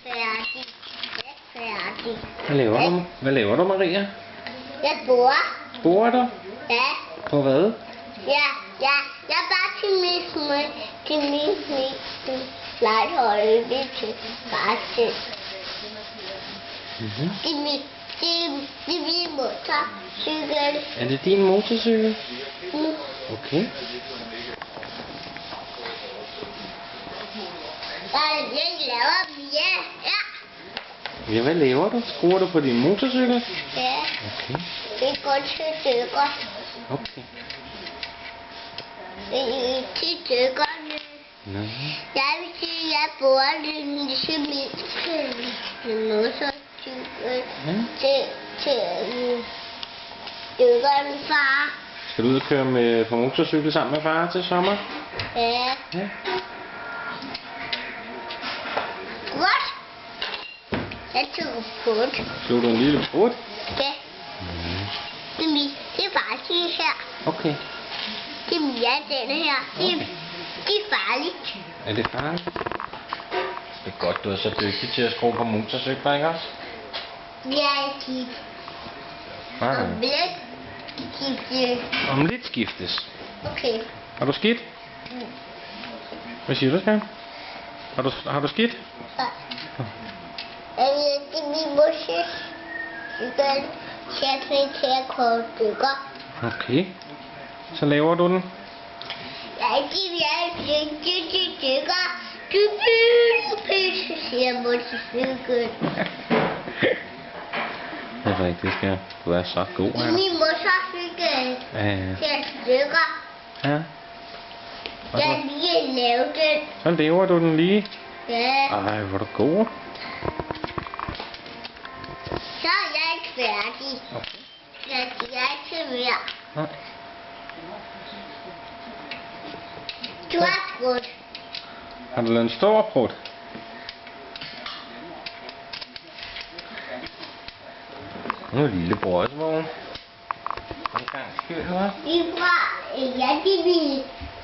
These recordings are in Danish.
færdig. Jeg er færdig. Hvad laver du, Maria? Jeg bor. Bor du? Ja. På hvad? Ja. Jeg er bare til min legetøj. Det er til bare til. Det er min motorcykel. Er det din motorcykel? Okay. Jeg laver mere. Ja. Ja, hvad laver du? Skruer du på din motorcykel? Ja. Okay. Det går til stykker. Okay. Det er til stykkerne. Nej. Jeg vil sige, at jeg bor ligesom min motorcykel til stykkerne far. Skal du ud og køre på motorcykel sammen med far til sommer? Ja. Ja. What? Jeg tog put. Slog du en lille brud? Ja. Det er farligt her. Okay. Det er mere den her. Det er farligt. Er det farligt? Det er godt, du er så dygtig til at skrue på motorcykler, ikke også? Det er skidt. Om lidt skiftes. Om lidt skiftes. Okay. Har du skidt? Hvad siger du, Skærm? Har du skidt? Ja. Det er min motorcykel. Til at koge stykker. Okay. Så laver du den. Jeg til stykker. Siger motorcykel. Det er rigtigt, Skærm. Du er så god her. Min motorcykel. Ja. Til stykker. Ja. Jeg lige lavet den. Så laver du den lige. Ja. Ej, hvor er du god. Så er jeg ikke færdig. Okay. Jeg er ikke mere. Nej. Du har skudt. Har du lavet en stor prut? Nu er lillebror også vågen. En gang skyld, hva'?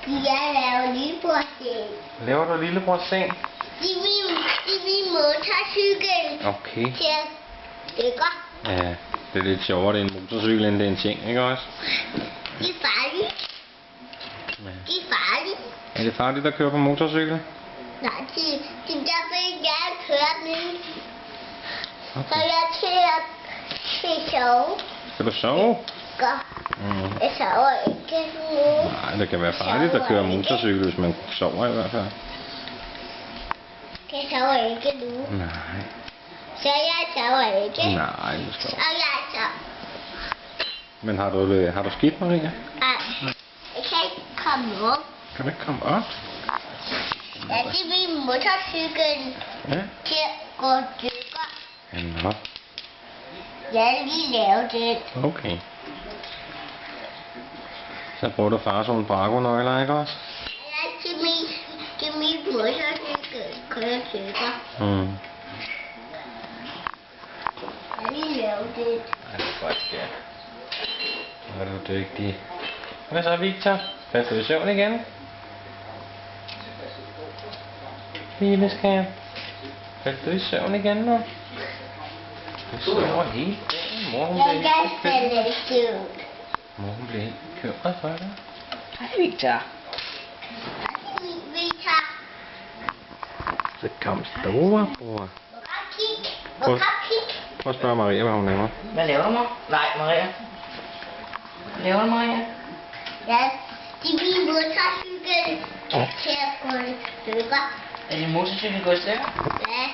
Jeg laver lillebror-seng. Laver du lillebrors seng? Det er min motorcykel. Okay. Til stykker. Ja, det er lidt sjovere, det er en motorcykel, end det er en seng, ikke også? Det er farligt. Ja. Det er farligt. Er det farligt at køre på motorcykel? Nej, det er derfor, jeg gerne køre min. Så Okay. jeg til sove. Skal du sove? Godt. Jeg sover ikke nu. Nej, det kan være farligt at køre motorcykel, hvis man sover i hvert fald. Jeg sover ikke nu. Nej. Så jeg sover ikke. Nej, du skal. Og jeg sover. Men har du skidt, Maria? Nej. Jeg kan ikke komme op. Kan du ikke komme op? Ja, det er min motorcykel. Ja. Til at gå stykker. Ja, nå. Jeg har lige lavet det. Okay. Så bruger du fars nogle Brago-nøgler, ikke også? Ja, til min motorcykel kører stykker. Mm. Jeg har lige lavet det. Ej, det er godt, ja. Hvor er du dygtig. Hvad så, Victor? Faldt du i søvn igen? Lille Skærm. Faldt du i søvn igen nu? Du sover hele dagen. Mor, hun Jeg bliver kan helt falde bekymret. i søvn. Mor, hun bliver helt bekymret for dig. Hej Victor. Victor. Så kom storebror. Hvor kig. Prøv at spørge Maria, hvad hun laver. Hvad laver du, mor? Nej, Maria. Hvad laver du, Maria? Ja, det er min motorcykel. Til at gå stykker. Er din motorcykel gået i stykker? Ja.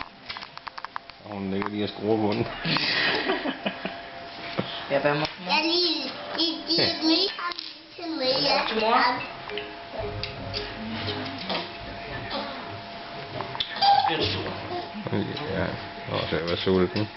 Og hun ligger lige og skruer på den. Jeg bærer mig. Jeg lige mye til mig. Til mor. Ja, og så jeg var sulten.